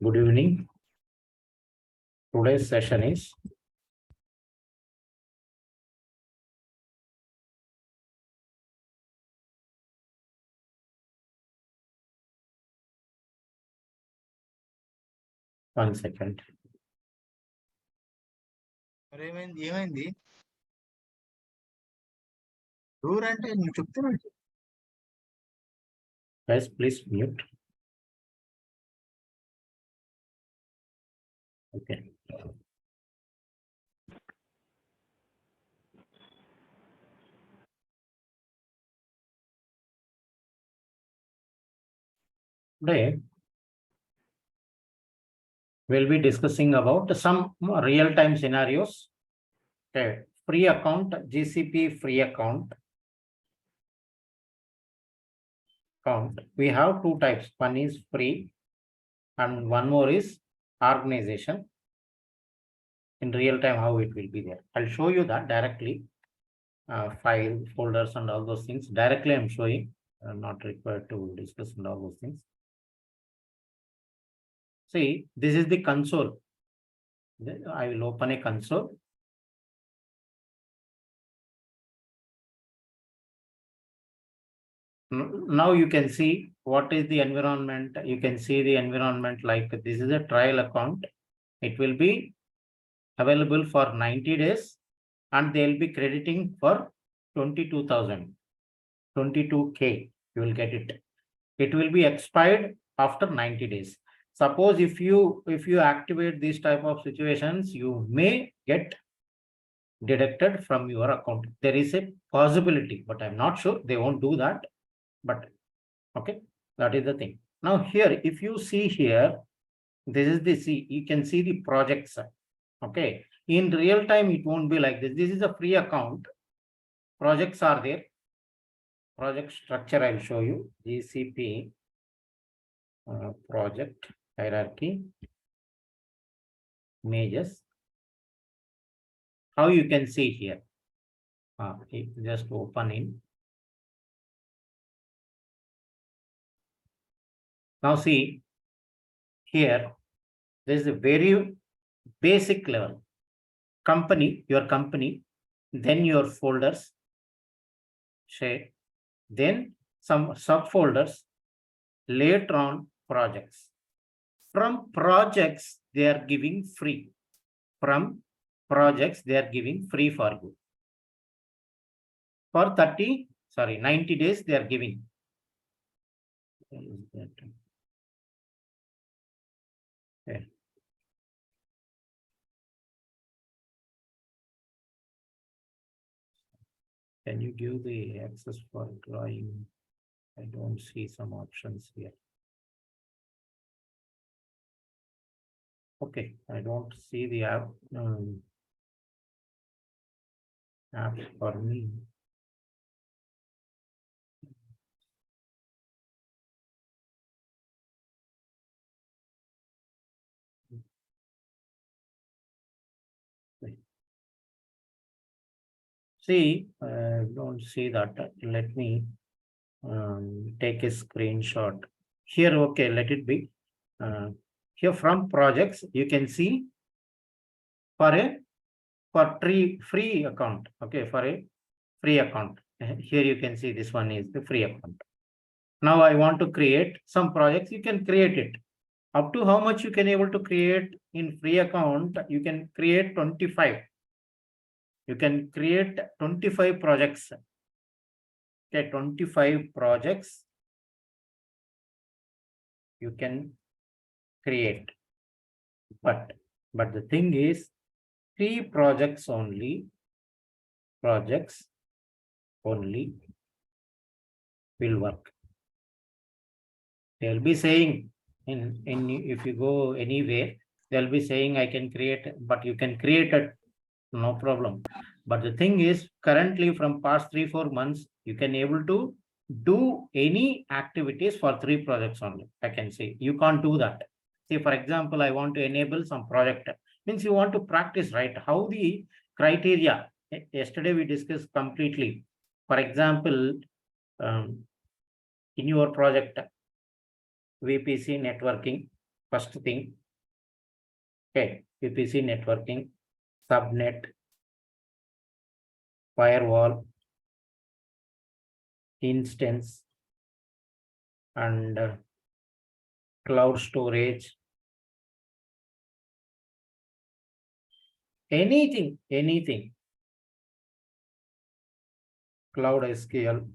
Good evening. Today's session is one second. ఏమైంది రూర్ అంటే నువ్వు చెప్తున్నావు. Guys, please mute. Okay. Today, we'll be discussing about some real-time scenarios. Okay. Free account, GCP free account. We have two types. One is free and one more is organization. In real time, how it will be there. I'll show you that directly. File, folders and all those things. Directly I'm showing. I'm not required to discuss and all those things. See, this is the console. I will open a console. Now you can see what is the environment. You can see the environment like this is a trial account. It will be available for 90 days and they'll be crediting for 22,000, 22K. You will get it. It will be expired after 90 days. Suppose if you activate these type of situations, you may get deducted from your account. There is a possibility, but I'm not sure. They won't do that. But okay, that is the thing. Now here, if you see here, this is the you can see the projects. Okay, in real time, it won't be like this. This is a free account. Projects are there. Project structure, I'll show you. GCP project hierarchy, images. How you can see here. Just open in. Now see here, there is a very basic level. Company, your company, then your folders, share, then some subfolders, later on projects. From projects, they are giving free. From projects, they are giving free for you. For 90 days, they are giving. Okay. Can you give the access for drawing? I don't see some options here. Okay, I don't see the app. App for me. See, don't see that. Let me take a screenshot here. Okay, let it be. Here from projects, you can see for free account. Okay, for a free account. Here you can see this one is the free account. Now I want to create some projects. You can create it. Up to how much you can able to create in free account, you can create 25. You can create 25 projects. Okay, 25 projects you can create. But the thing is, 3 projects only will work. They'll be saying in if you go anywhere, they'll be saying I can create, but you can create it, no problem. But the thing is, currently from past 3-4 months, you can able to do any activities for 3 projects only. I can say you can't do that. Say, for example, I want to enable some project. Means you want to practice, right? How the criteria. Yesterday we discussed completely. For example, in your project, VPC networking, First thing, okay, VPC networking, subnet, firewall, instance, and cloud storage, anything, cloud SQL,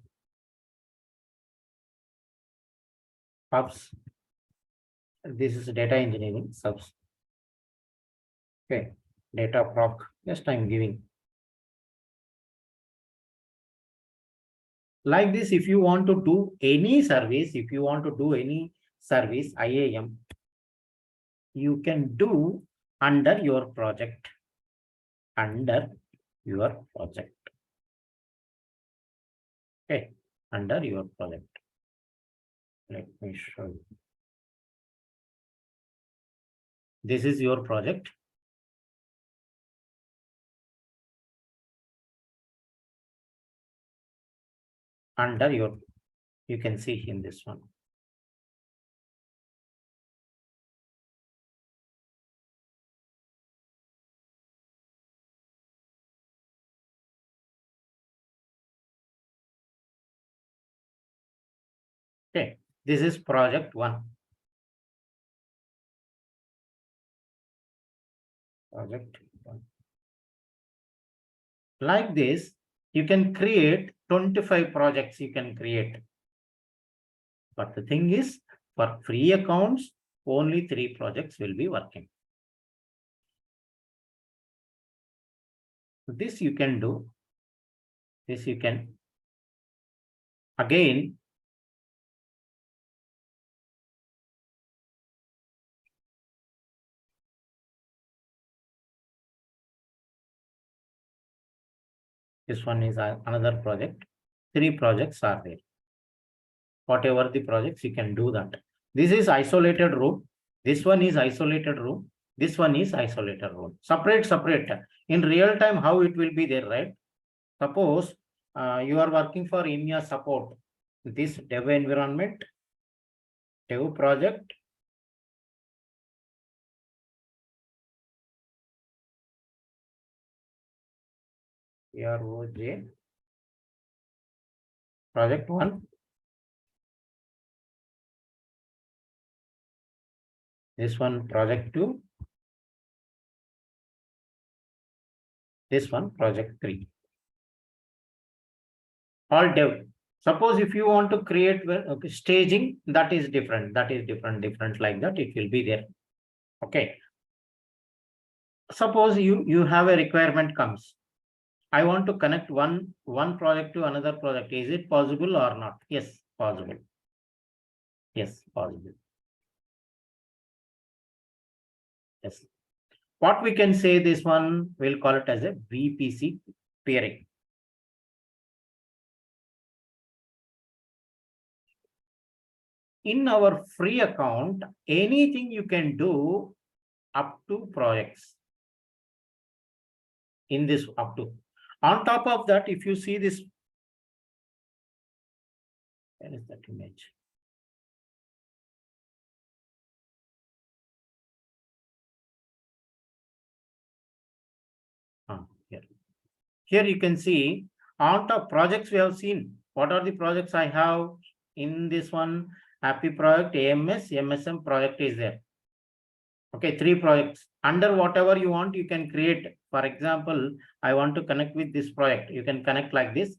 hubs. This is data engineering subs. Okay, data proc. Just I'm giving. Like this, if you want to do any service, IAM, you can do under your project. Okay, under your project. Let me show you. This is your project. Under your, you can see in this one. Okay, this is project 1. Project 1. Like this, you can create 25 projects you can create. But the thing is, for free accounts, only 3 projects will be working. This you can do. This you can. Again, this one is another project. 3 projects are there. Whatever the projects, you can do that. This is isolated room. This one is isolated room. This one is isolated room. Separate. In real time, how it will be there, right? Suppose you are working for IMEA support. This dev environment, dev project. PROJ. Project 1. This one, project 2. This one, project 3. All dev. Suppose if you want to create staging, that is different. Different like that. It will be there. Okay. Suppose you have a requirement comes. I want to connect one project to another project. Is it possible or not? Yes, possible. Yes, possible. Yes. What we can say, this one, we'll call it as a VPC peering. In our free account, anything you can do up to projects. In this up to. On top of that, if you see this, where is that image? Here you can see on top projects we have seen. What are the projects I have in this one? Happy project, AMS, MSM project is there. Okay, 3 projects. Under whatever you want, you can create. For example, I want to connect with this project. You can connect like this.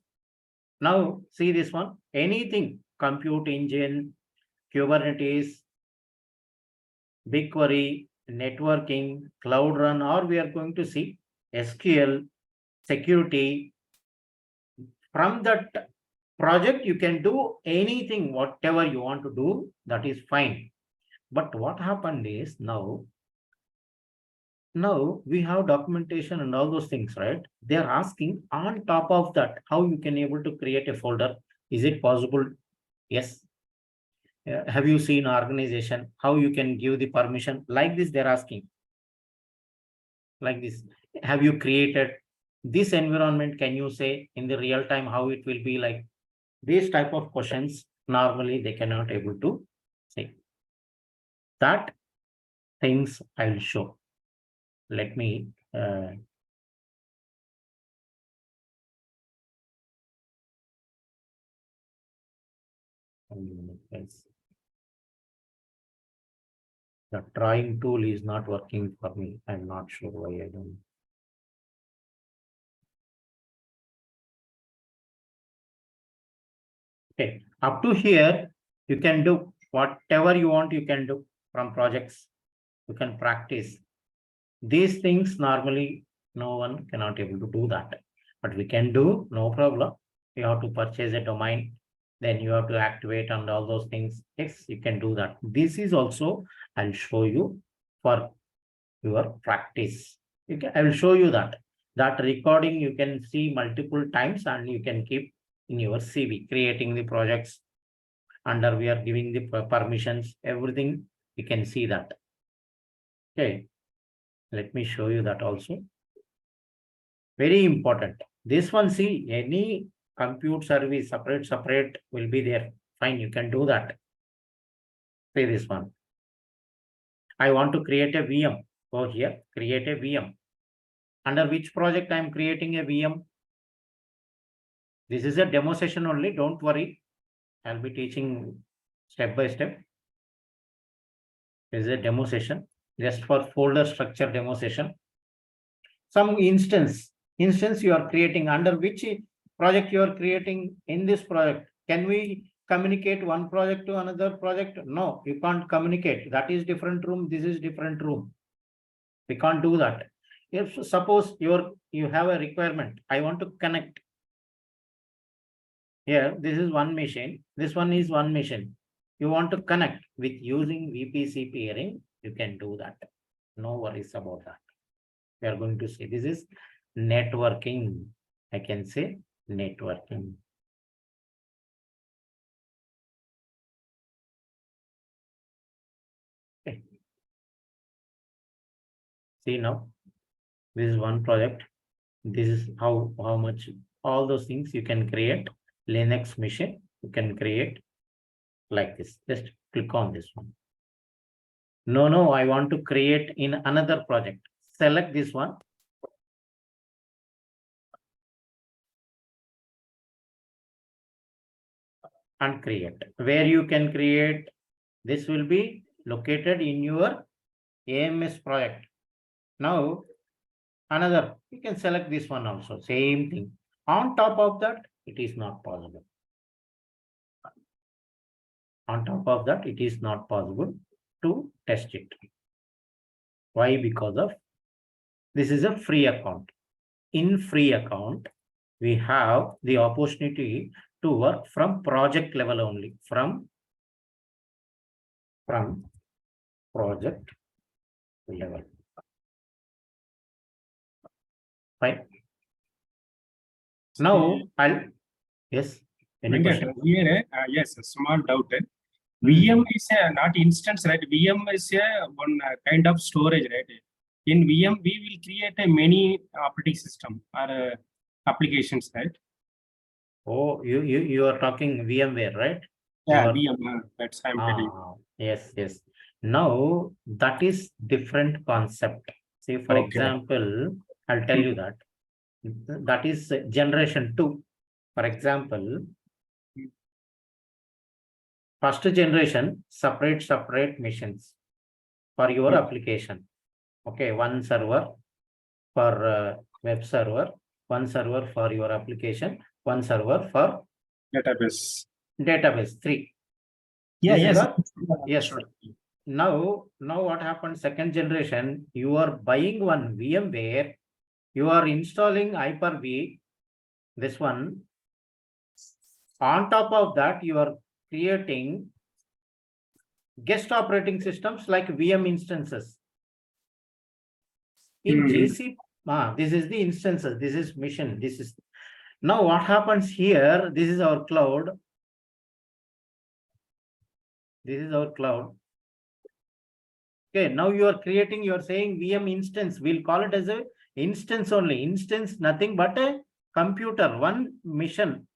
Now see this one. Anything, compute engine, Kubernetes, BigQuery, networking, Cloud Run, or we are going to see SQL, security. From that project, you can do anything, whatever you want to do, that is fine. But what happened is now we have documentation and all those things, right? They are asking on top of that, how you can able to create a folder. Is it possible? Yes. Have you seen organization, how you can give the permission? Like this, they're asking. Like this. Have you created this environment? Can you say in the real time how it will be like? These type of questions, normally they cannot able to say. That things I'll show. Let me the drawing tool is not working for me. I'm not sure why I don't. Okay, up to here, you can do whatever you want, you can do from projects. You can practice. These things normally no one cannot able to do that. But we can do, no problem. You have to purchase a domain, then you have to activate and all those things. Yes, you can do that. This is also, I'll show you for your practice. I will show you that. That recording you can see multiple times and you can keep in your CV, creating the projects under we are giving the permissions, everything you can see that. Okay, let me show you that also. Very important. This one, see, any compute service separate will be there. Fine, you can do that. See this one. I want to create a VM. Go here, create a VM. Under which project I am creating a VM? This is a demo session only. Don't worry. I'll be teaching step by step. This is a demo session just for folder structure demo session. Some instance you are creating, under which project you are creating in this project. Can we communicate one project to another project? No, you can't communicate. That is different room. This is different room. We can't do that. If suppose you have a requirement, I want to connect. Here, this is one machine. This one is one machine. You want to connect with using VPC peering, you can do that. No worries about that. We are going to see this is networking. I can say networking. Okay. See now, this is one project. This is how much all those things you can create. Linux machine, you can create like this. Just click on this one. No, I want to create in another project. Select this one. And create. Where you can create, this will be located in your AMS project. Now, another, you can select this one also, same thing. On top of that, it is not possible. On top of that, it is not possible to test it. Why? Because of this is a free account. In free account, we have the opportunity to work from project level only, from project level. Fine. Now I'll yes. Yes, a small doubt. VM is not instance, right? VM is one kind of storage, right? In VM, we will create a many operating system or applications, right? Oh, you are talking VMware, right? Yeah, VM. That's I'm telling. Yes. Now that is different concept. See, for example, I'll tell you that. That is generation 2. For example, first generation, separate machines for your application. Okay, one server for web server, one server for your application, one server for database. 3. Yeah, yes. Yes. Now what happened? Second generation, you are buying one VMware, you are installing Hyper-V, this one. On top of that, you are creating guest operating systems like VM instances. In GCP, this is the instances, this is mission, this is. Now what happens here, this is our cloud. This is our cloud. Okay, now you are creating, you are saying VM instance, we'll call it as a instance only. Instance, nothing but a computer, one mission.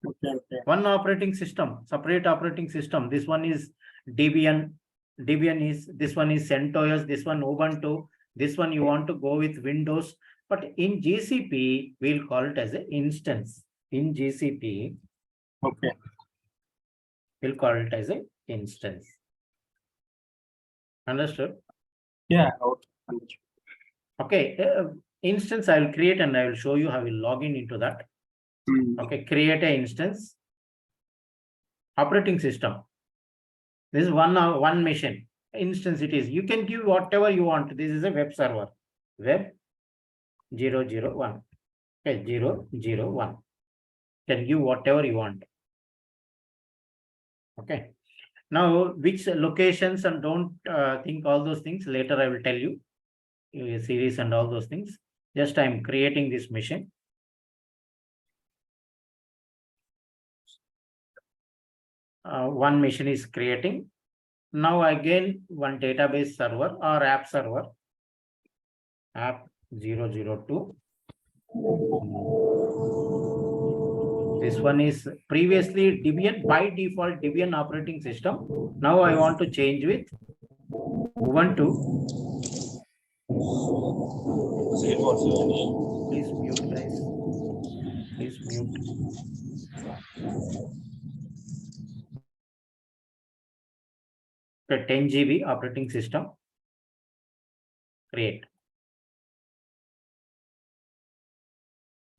Okay. One operating system, separate operating system. This one is Debian. Debian is, this one is CentOS, this one Ubuntu, this one you want to go with Windows. But in GCP, we'll call it as an instance. In GCP, Okay. we'll call it as an instance. Understood? Yeah. Okay. Understood. Okay. Instance I will create and I will show you how we'll log in into that. Okay. Create an instance. Operating system. This is one machine. Instance it is. You can give whatever you want. This is a web server. Web 001. Okay, 001. Can give whatever you want. Okay. Now, which locations, and don't think all those things. Later, I will tell you series and all those things. Just I am creating this machine. One machine is creating. Now again, one database server or app server. App 002. This one is previously Debian, by default Debian operating system. Now I want to change with Ubuntu. Please mute, guys. Please mute. Okay, 10 GB operating system. Create.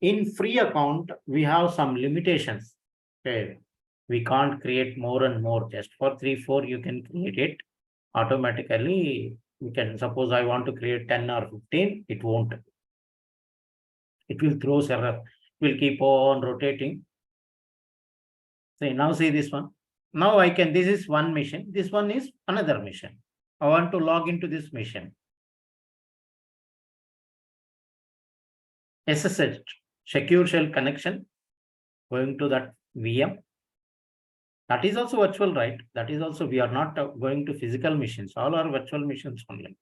In free account, we have some limitations. Okay. We can't create more and more. Just for 3-4, you can create it automatically. You can, suppose I want to create 10 or 15, it won't. It will throw error. It will keep on rotating. So now see this one. Now I can, this is one machine. This one is another machine. I want to log into this machine. SSH, secure shell connection, going to that VM. That is also virtual, right? That is also, we are not going to physical machines. All are virtual machines only.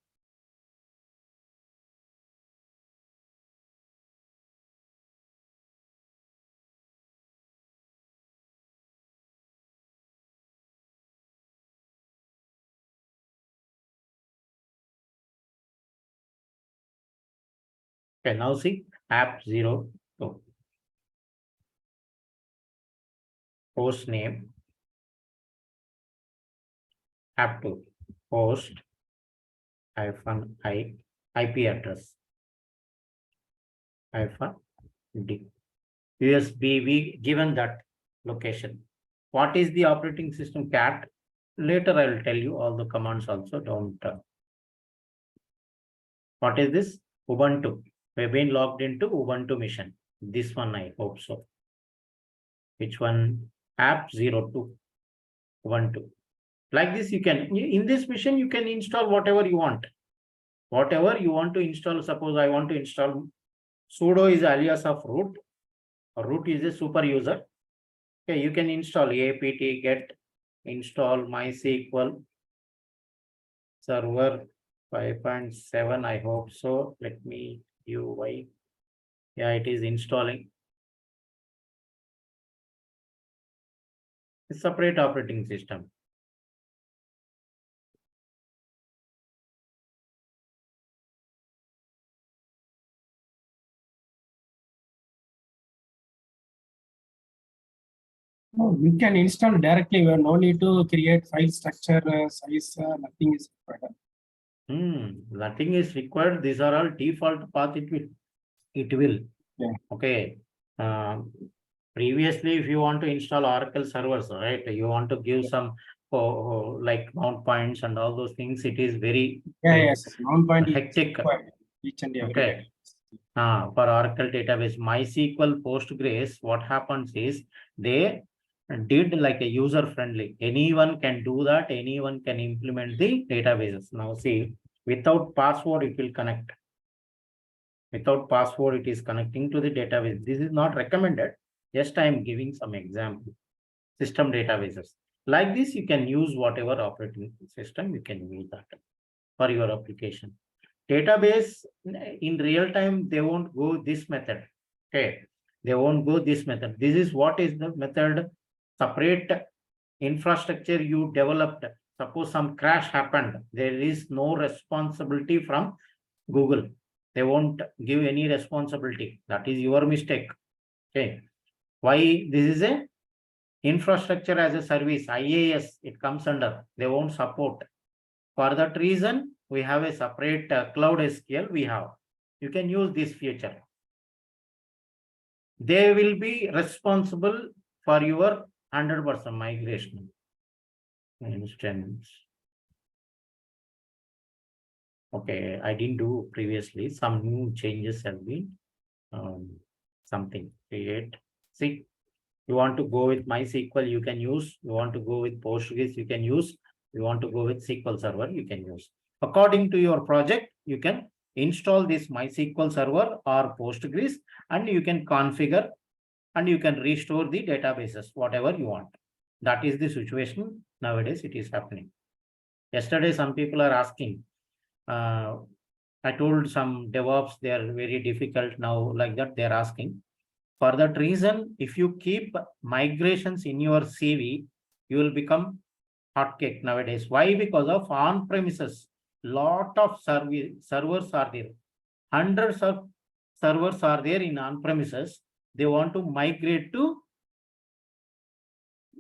Okay, now see app 0, host name, app 2, host -i, IP address -d, USB, we given that location. What is the operating system cat? Later I will tell you all the commands also. Don't. What is this? Ubuntu. We've been logged into Ubuntu mission. This one I hope so. Which one? App 02. Ubuntu. Like this, you can, in this mission, you can install whatever you want. Whatever you want to install. Suppose I want to install sudo is alias of root. Root is a super user. Okay, you can install apt get install MySQL server 5.7. I hope so. Let me UI. Yeah, it is installing. A separate operating system. We can install directly. We have no need to create file structure, size, nothing is required. Nothing is required. These are all default path. It will. Yeah. Okay. Previously, if you want to install Oracle servers, right? You want to give some like mount points and all those things. It is very yes. Mount point hectic. Each and every Okay. For Oracle database, MySQL, Postgres, what happens is they did like a user friendly. Anyone can do that. Anyone can implement the databases. Now see, without password, it will connect. Without password, it is connecting to the database. This is not recommended. Just I am giving some example. System databases. Like this, you can use whatever operating system you can use that for your application. Database in real time, they won't go this method. Okay, they won't go this method. This is what is the method, separate infrastructure you developed suppose some crash happened, there is no responsibility from Google. They won't give any responsibility. That is your mistake. Okay. Why? This is a infrastructure as a service, IaaS, it comes under. They won't support. For that reason, we have a separate cloud SQL we have. You can use this feature. They will be responsible for your 100% migration instance. Okay, I didn't do previously. Some new changes have been something create. See, you want to go with MySQL, you can use. You want to go with Postgres, you can use. You want to go with SQL Server, you can use. According to your project, you can install this MySQL Server or Postgres, and you can configure and you can restore the databases, whatever you want. That is the situation nowadays it is happening. Yesterday, some people are asking, I told some DevOps, they are very difficult now, like that they're asking. For that reason, if you keep migrations in your CV, you will become hotcake nowadays. Why? Because of on-premises, lot of servers are there. Hundreds of servers are there in on-premises. They want to migrate to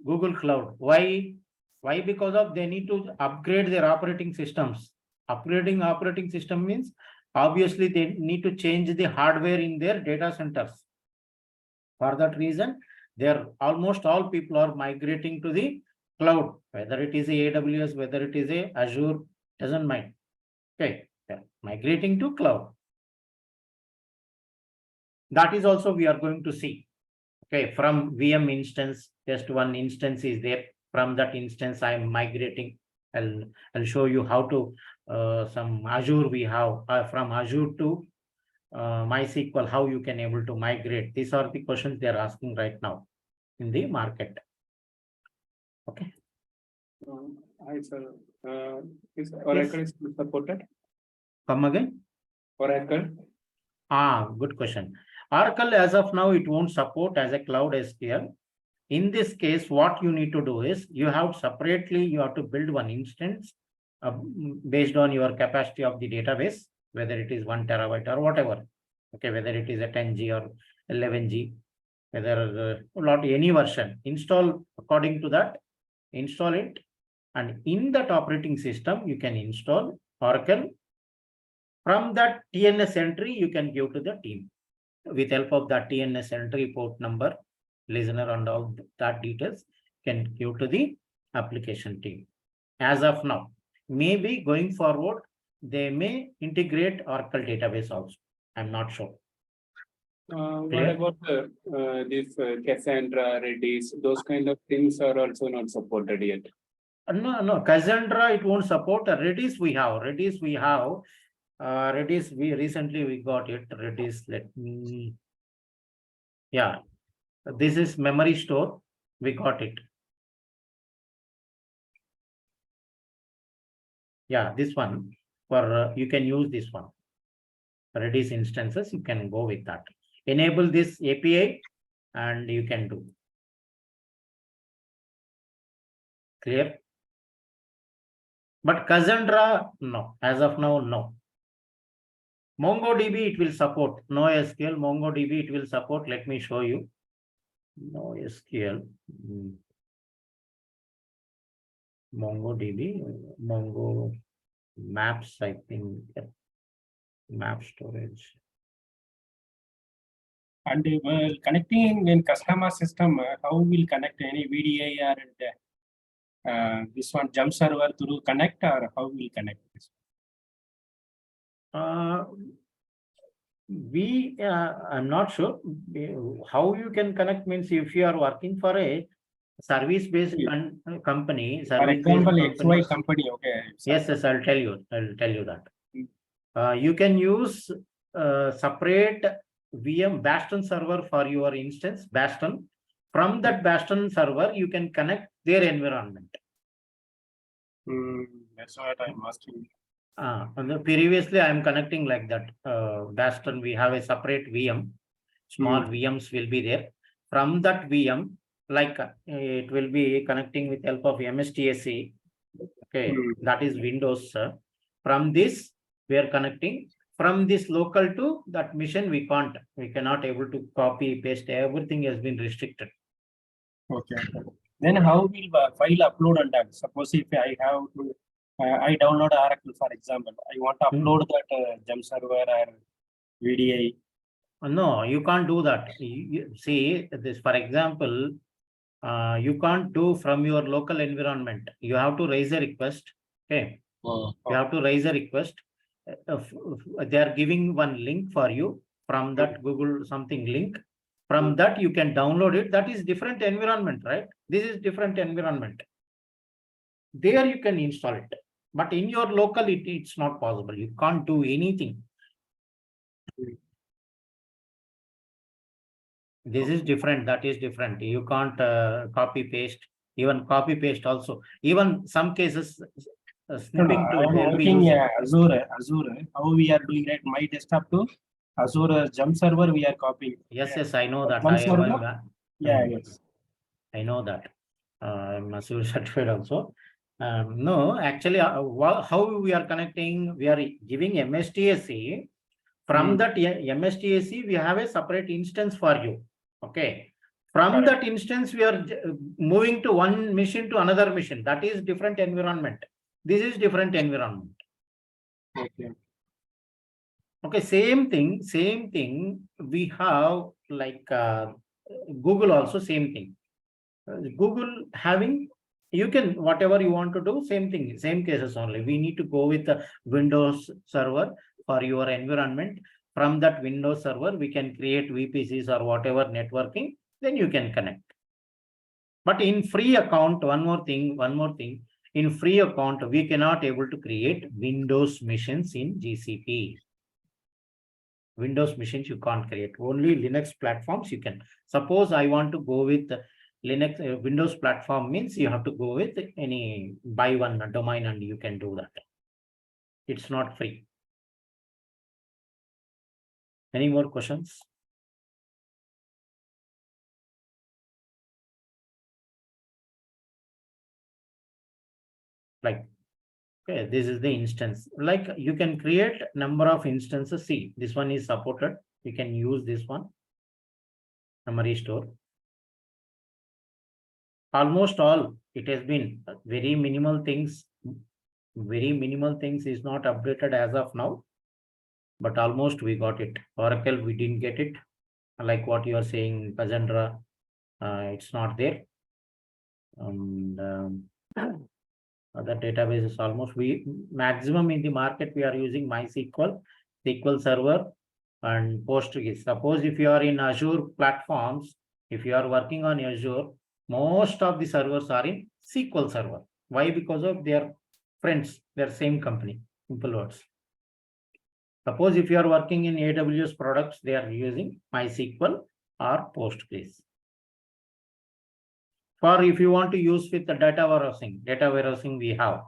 Google Cloud. Why? Why? Because of they need to upgrade their operating systems. Upgrading operating system means obviously they need to change the hardware in their data centers. For that reason, they're almost all people are migrating to the cloud, whether it is a AWS, whether it is a Azure, doesn't mind. Okay, they're migrating to cloud. That is also we are going to see. Okay, from VM instance, just one instance is there. From that instance, I am migrating. I'll show you how to some Azure we have from Azure to MySQL, how you can able to migrate. These are the questions they are asking right now in the market. Okay. Hi, sir. Is Oracle is supported? Come again? Oracle. Good question. Oracle, as of now, it won't support as a cloud SQL. In this case, what you need to do is you have separately, you have to build one instance based on your capacity of the database, whether it is 1 terabyte or whatever. Okay, whether it is a 10G or 11G, whether any version, install according to that, install it. And in that operating system, you can install Oracle. From that TNS entry, you can give to the team. With help of that TNS entry, port number, listener and all that details can give to the application team. As of now, maybe going forward, they may integrate Oracle database also. I'm not sure. What about this Cassandra, Redis, those kind of things are also not supported yet? No, Cassandra, it won't support. Redis we have. Redis, we recently got it. Redis, let me. Yeah, this is memory store. We got it. Yeah, this one for you can use this one. Redis instances, you can go with that. Enable this API and you can do. Clear? But Cassandra, no. As of now, no. MongoDB, it will support. No SQL, MongoDB, it will support. Let me show you. No SQL. MongoDB, Mongo Maps, I think. Map storage. And connecting in customer system, how will connect any VDI or this one jump server to connect, or how will connect this? I'm not sure how you can connect. Means if you are working for a service-based company, For example, XY company, okay. Yes, I'll tell you that. You can use separate VM Bastion server for your instance, Bastion. From that Bastion server, you can connect their environment. That's what I'm asking. Previously, I'm connecting like that. Bastion, we have a separate VM. Small VMs will be there. From that VM, like it will be connecting with help of MSTSC. Okay, Hmm. that is Windows. From this, we are connecting. From this local to that mission, we cannot able to copy, paste. Everything has been restricted. Okay. Then how will file upload and done? Suppose if I have to, I download Oracle, for example, I want to upload that gem server or VDI. No, you can't do that. See this, for example, you can't do from your local environment. You have to raise a request. Okay, you have to raise a request. They are giving one link for you from that Google something link. From that you can download it. That is different environment, right? This is different environment. There you can install it, but in your local it's not possible. You can't do anything. This is different. That is different. You can't copy paste. Even copy paste also. Even some cases snipping I am tool will be working using. Azure. How we are doing it? My desktop to Azure gem server we are copying. Yes, I know that. Gem I server? am. Yeah, yes. I know that. I'm Azure certified also. No, actually, how we are connecting? We are giving MSTSC. From that MSTSC, we have a separate instance for you. Okay. From Correct. that instance, we are moving to one machine to another machine. That is different environment. This is different environment. Okay. Okay, same thing. We have like Google also same thing. Google having, you can whatever you want to do, same thing, same cases only. We need to go with the Windows server for your environment. From that Windows server, we can create VPCs or whatever networking, then you can connect. But in free account, one more thing, in free account, we cannot able to create Windows machines in GCP. Windows machines you can't create. Only Linux platforms you can. Suppose I want to go with Linux Windows platform, means you have to go with any buy one domain and you can do that. It's not free. Any more questions? Like, okay, this is the instance. Like you can create number of instances. See, this one is supported. You can use this one. Memory store. Almost all, it has been very minimal things. Very minimal things is not updated as of now. But almost we got it. Oracle, we didn't get it. Like what you are saying, Cassandra, it's not there. And other databases almost maximum in the market we are using MySQL, SQL Server, and PostgreSQL. Suppose if you are in Azure platforms, if you are working on Azure, most of the servers are in SQL Server. Why? Because of their friends, their same company. Simple words. Suppose if you are working in AWS products, they are using MySQL or Postgres. For if you want to use with the data warehousing we have.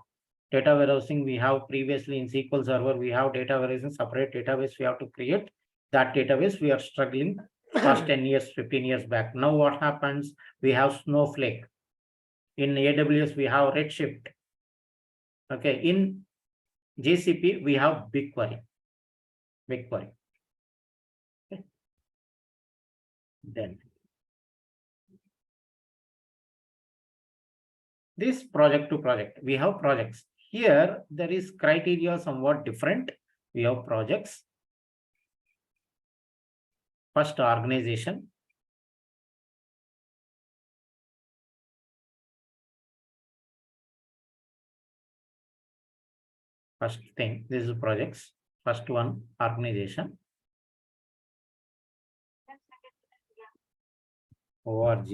Data warehousing we have previously in SQL Server, we have data warehousing, separate database we have to create. That database we are struggling past 10 years, 15 years back. Now what happens? We have Snowflake. In AWS, we have Redshift. Okay, in GCP, we have BigQuery. Okay. Then this project to project, we have projects. Here, there is criteria somewhat different. We have projects. First, organization. First thing, this is projects. First one, organization. org.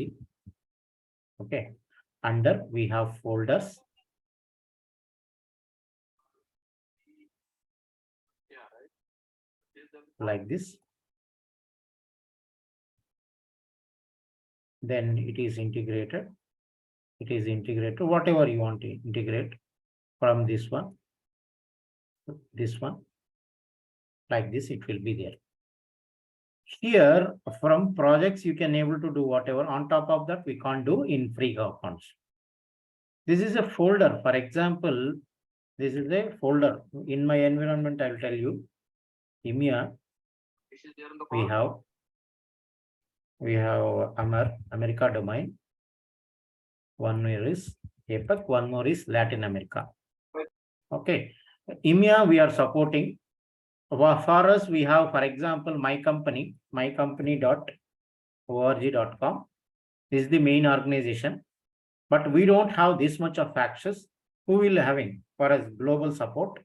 Okay. Under, we have folders. Like this. Then it is integrated. It is integrated, whatever you want to integrate from this one. This one. Like this, it will be there. Here, from projects, you can able to do whatever. On top of that, we can't do in free accounts. This is a folder. For example, this is a folder. In my environment, I will tell you. EMEA, we have America domain. One more is APAC, one more is Latin America. Okay. EMEA we are supporting. For us, we have, for example, mycompany.org.com. This is the main organization. But we don't have this much of access. Who will having for us global support?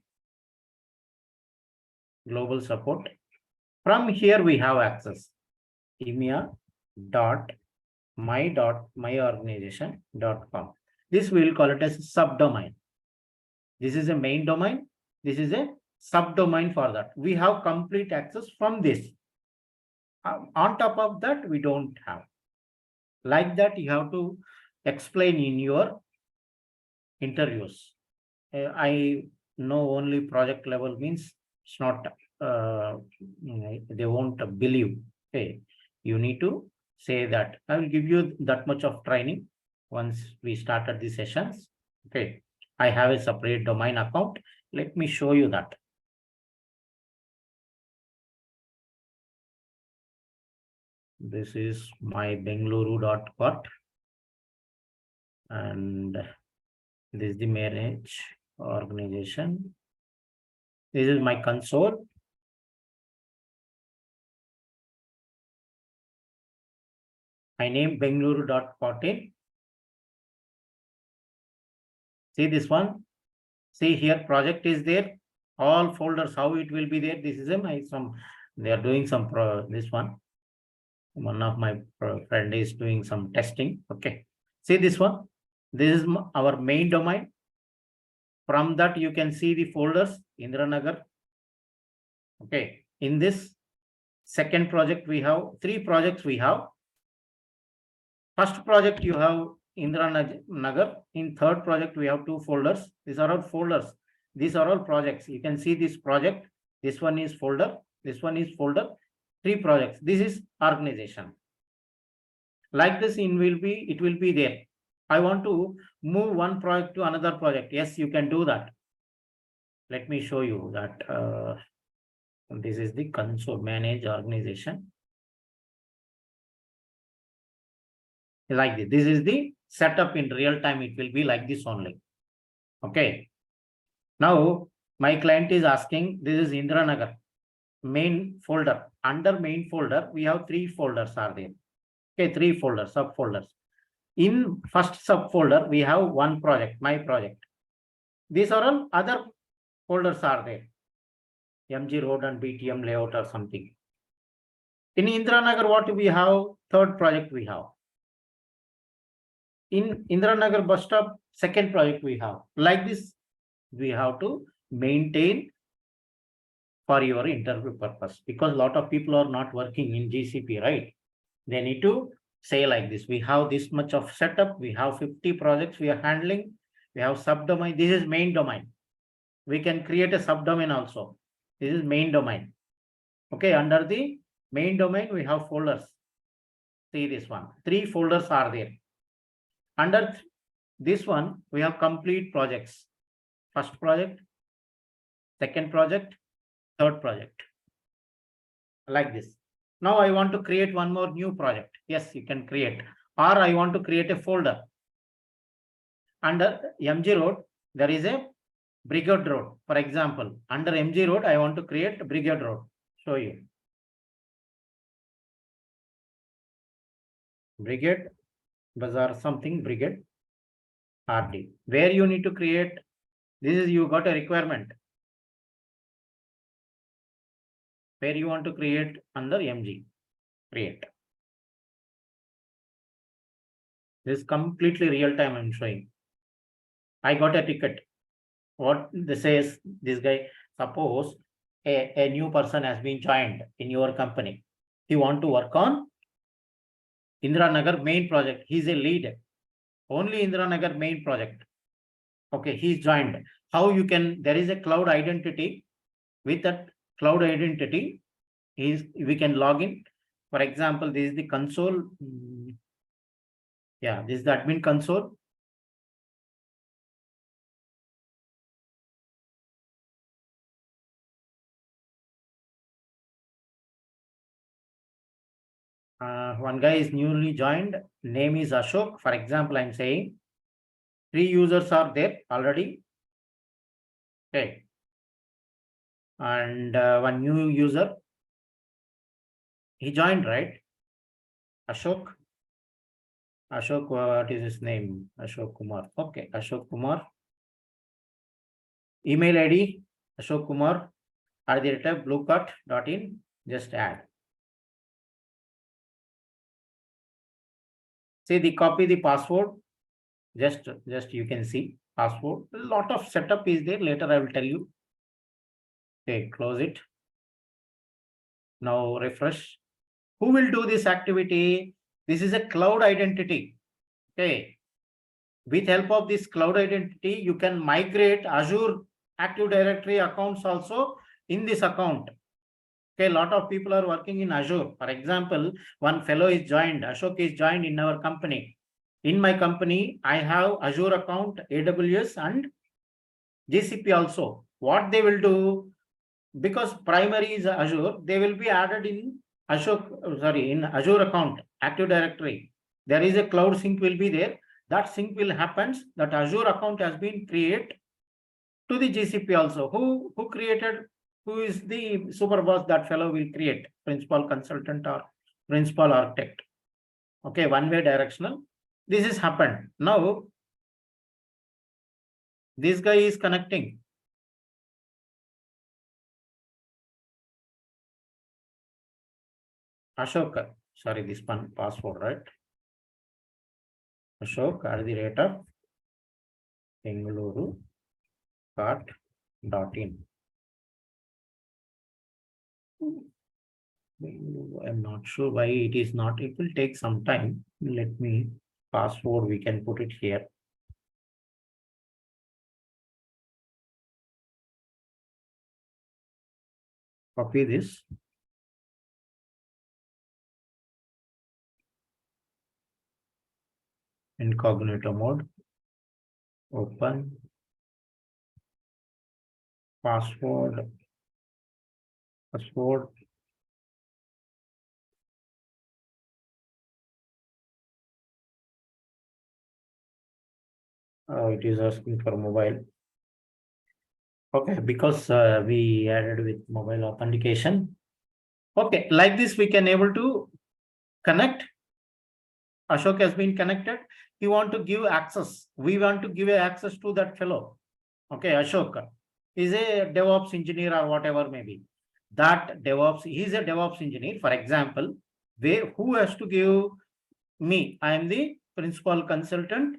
Global support. From here we have access. EMEA.my.organization.com. This we will call it as subdomain. This is a main domain. This is a subdomain for that. We have complete access from this. On top of that, we don't have. Like that, you have to explain in your interviews. I know only project level means it's not, they won't believe. Okay, you need to say that. I will give you that much of training once we started the sessions. Okay, I have a separate domain account. Let me show you that. This is my bengaluru.cot and this is the marriage organization. This is my console. I name bengaluru.cot. See this one. See here, project is there. All folders, how it will be there. This is they are doing some this one. One of my friend is doing some testing. Okay. See this one. This is our main domain. From that, you can see the folders, Indranagar. Okay. In this second project, we have 3 projects we have. First project, you have Indranagar. In third project, we have 2 folders. These are all folders. These are all projects. You can see this project. This one is folder. This one is folder. 3 projects. This is organization. Like this, it will be there. I want to move one project to another project. Yes, you can do that. Let me show you that. This is the console, manage organization. Like this. This is the setup in real time. It will be like this only. Okay. Now, my client is asking, this is Indranagar, main folder. Under main folder, we have 3 folders are there. Okay, 3 folders, subfolders. In first subfolder, we have one project, my project. These are all other folders are there. MG road and BTM layout or something. In Indranagar, what we have? Third project we have. In Indranagar bus stop, second project we have. Like this, we have to maintain for your interview purpose, because a lot of people are not working in GCP, right? They need to say like this. We have this much of setup. We have 50 projects we are handling. We have subdomain. This is main domain. We can create a subdomain also. This is main domain. Okay, under the main domain, we have folders. See this one. 3 folders are there. Under this one, we have complete projects. First project, second project, third project. Like this. Now I want to create one more new project. Yes, you can create. Or I want to create a folder. Under MG road, there is a Brigade Road. For example, under MG road, I want to create Brigade Road. Show you. Brigade, Bazaar, something, Brigade, RD. Where you need to create, this is you got a requirement. Where you want to create under MG, create. This is completely real time I'm showing. I got a ticket. What this says, this guy, suppose a new person has been joined in your company. He want to work on Indranagar main project. He's a lead. Only Indranagar main project. Okay, he's joined. How you can, there is a cloud identity. With that cloud identity, we can log in. For example, this is the console. Yeah, this is the admin console. One guy is newly joined, name is Ashok. For example, I'm saying 3 users are there already. Okay. And one new user, he joined, right? Ashok. Ashok, what is his name? Ashok Kumar. Okay, Ashok Kumar. Email ID, Ashok Kumar, @bluecart.in. Just add. See the copy the password. Just you can see password. A lot of setup is there. Later I will tell you. Okay, close it. Now refresh. Who will do this activity? This is a cloud identity. Okay. With help of this cloud identity, you can migrate Azure Active Directory accounts also in this account. Okay, a lot of people are working in Azure. For example, one fellow is joined, Ashok is joined in our company. In my company, I have Azure account, AWS and GCP also. What they will do, because primary is Azure, they will be added in in Azure account, Active Directory. There is a cloud sync will be there. That sync will happen, that Azure account has been created to the GCP also. Who created, who is the super boss, that fellow will create, principal consultant or principal architect. Okay, one way directional. This is happened. Now, this guy is connecting. Ashok, sorry, this one password, right? Ashok @ Bengaluru .in. I'm not sure why it is not. It will take some time. Let me password. We can put it here. Copy this. Incognito mode. Open. Password. Password. It is asking for mobile. Okay, because we added with mobile authentication. Okay, like this we can able to connect. Ashok has been connected. He want to give access. We want to give access to that fellow. Okay, Ashok is a DevOps engineer or whatever maybe. That DevOps, he's a DevOps engineer. For example, who has to give me? I am the principal consultant.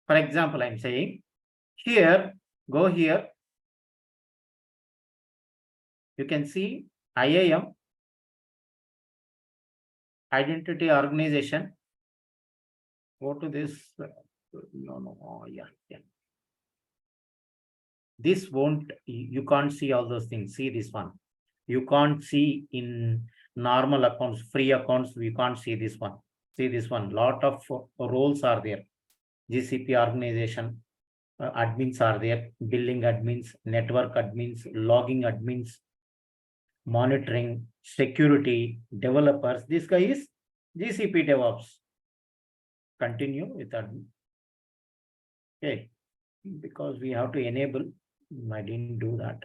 For example, I'm saying here, go here. You can see IAM, identity organization. Go to this. No. Oh, yeah. This won't, you can't see all those things. See this one. You can't see in normal accounts, free accounts. We can't see this one. See this one. Lot of roles are there. GCP organization admins are there. Billing admins, network admins, logging admins, monitoring, security, developers. This guy is GCP DevOps. Continue with admin. Okay, because we have to enable. I didn't do that.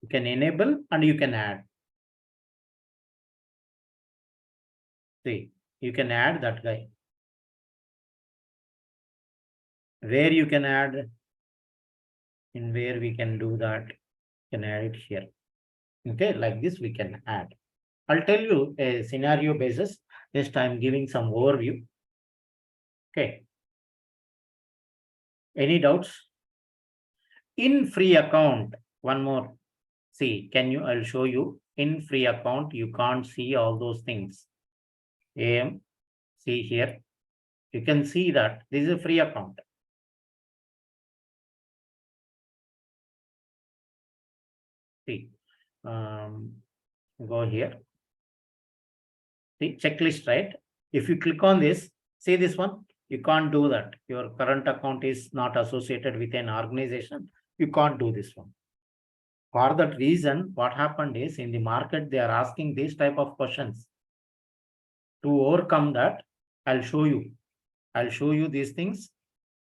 You can enable and you can add. See, you can add that guy. Where you can add, in where we can do that, you can add it here. Okay, like this we can add. I'll tell you a scenario basis. Just I'm giving some overview. Okay. Any doubts? In free account, one more. See, I'll show you. In free account, you can't see all those things. See here. You can see that this is a free account. See, go here. See, checklist, right? If you click on this, see this one, you can't do that. Your current account is not associated with an organization. You can't do this one. For that reason, what happened is in the market, they are asking these type of questions. To overcome that, I'll show you. I'll show you these things.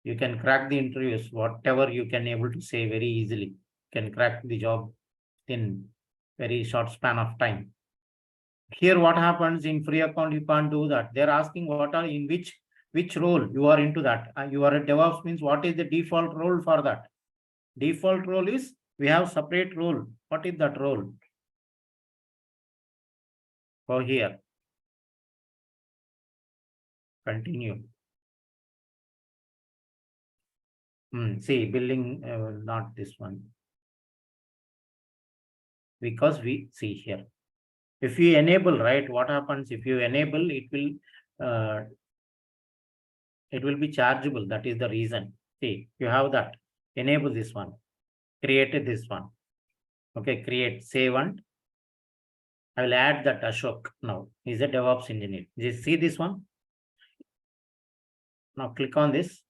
You can crack the interviews, whatever you can able to say very easily. Can crack the job in very short span of time. Here, what happens in free account, you can't do that. They're asking what are in which role you are into that. You are a DevOps means what is the default role for that? Default role is we have separate role. What is that role? Go here. Continue. See, billing, not this one. Because we see here. If you enable, right, what happens if you enable, it will be chargeable. That is the reason. See, you have that. Enable this one. Created this one. Okay, create, save, and I will add that Ashok now. He's a DevOps engineer. Just see this one. Now click on this.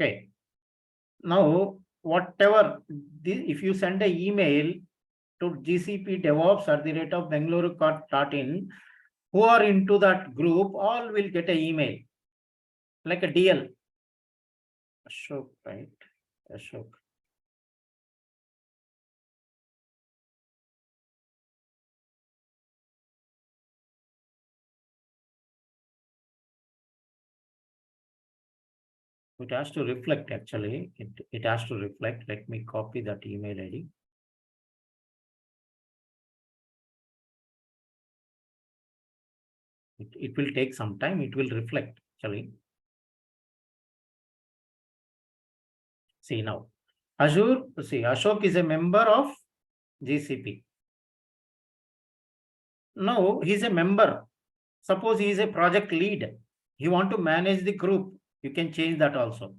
Okay. Now, whatever, if you send an email to GCP DevOps at the rate of Bangalore.in, who are into that group, all will get an email like a DL. Ashok, right? Ashok. It has to reflect actually. It has to reflect. Let me copy that email ID. It will take some time. It will reflect actually. See now. Azure, see, Ashok is a member of GCP. No, he's a member. Suppose he is a project lead. He want to manage the group. You can change that also.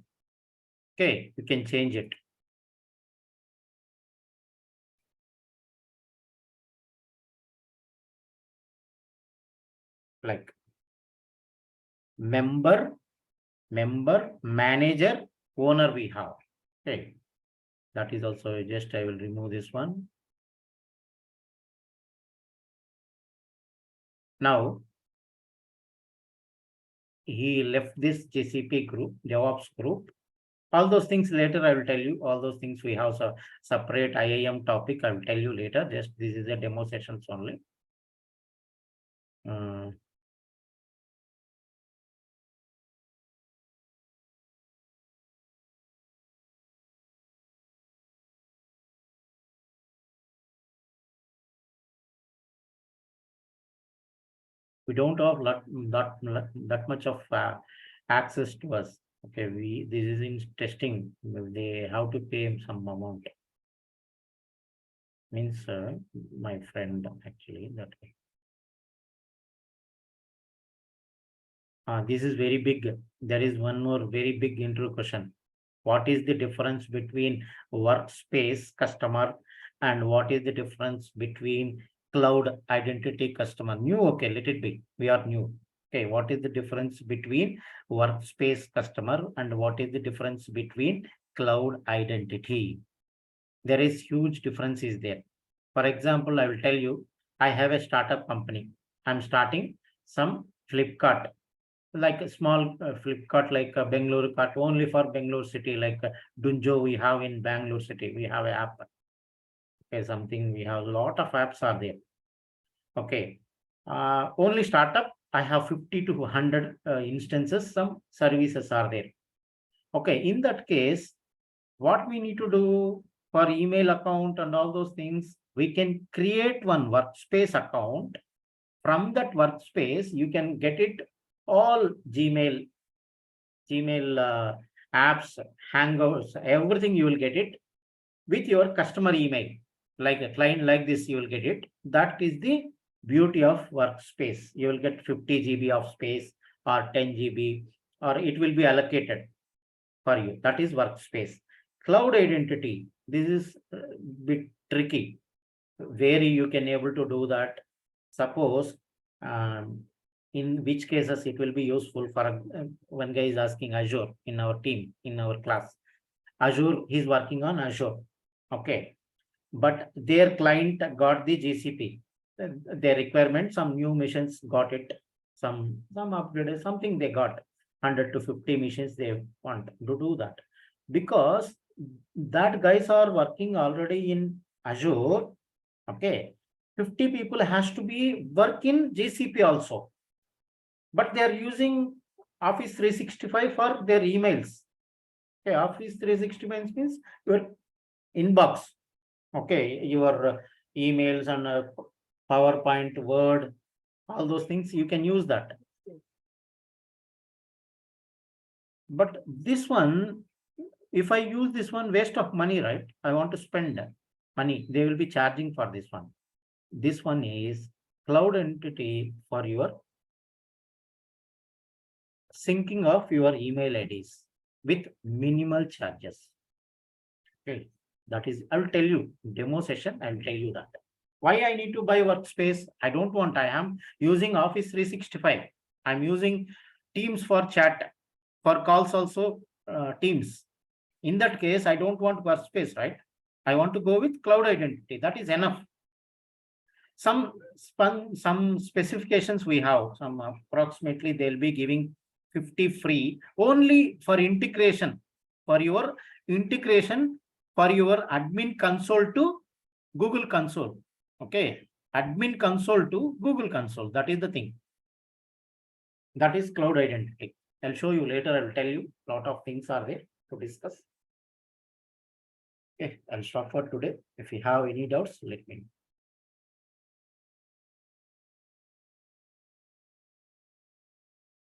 Okay, you can change it. Like member, manager, owner we have. Okay. That is also just, I will remove this one. Now, he left this GCP group, DevOps group. All those things later I will tell you. All those things we have a separate IIM topic. I will tell you later. Just this is a demo sessions only. We don't have that much of access to us. Okay, this is in testing. They have to pay some amount. Means my friend actually that way. This is very big. There is one more very big intro question. What is the difference between workspace customer and what is the difference between cloud identity customer? New, okay, let it be. We are new. Okay, what is the difference between workspace customer and what is the difference between cloud identity? There is huge difference is there. For example, I will tell you, I have a startup company. I'm starting some Flipkart, like a small Flipkart, like a Bangalore cart, only for Bangalore city, like Dunjo we have in Bangalore city. We have an app. Okay, something we have a lot of apps are there. Okay, only startup. I have 50 to 100 instances. Some services are there. Okay, in that case, what we need to do for email account and all those things, we can create one workspace account. From that workspace, you can get it all Gmail apps, Hangouts, everything you will get it with your customer email. Like a client like this, you will get it. That is the beauty of workspace. You will get 50 GB of space or 10 GB, or it will be allocated for you. That is workspace. Cloud identity, this is a bit tricky. Where you can able to do that. Suppose in which cases it will be useful for one guy is asking Azure in our team, in our class. Azure, he's working on Azure. Okay, but their client got the GCP. Their requirement, some new machines got it, some upgraded, something they got 100 to 50 machines they want to do that, because that guys are working already in Azure. Okay, 50 people has to be work in GCP also, but they are using Office 365 for their emails. Okay, Office 365 means your inbox. Okay, your emails and PowerPoint, Word, all those things you can use that. But this one, if I use this one, waste of money, right? I want to spend money. They will be charging for this one. This one is cloud entity for your syncing of your email IDs with minimal charges. Okay, that is, I will tell you, demo session, I will tell you that. Why I need to buy workspace? I don't want, I am using Office 365. I'm using Teams for chat, for calls also, Teams. In that case, I don't want workspace, right? I want to go with cloud identity. That is enough. Some specifications we have, some approximately they'll be giving 50 free only for integration, for your integration, for your admin console to Google console. Okay, admin console to Google console. That is the thing. That is cloud identity. I'll show you later. I will tell you a lot of things are there to discuss. Okay, I'll stop for today. If you have any doubts, let me know.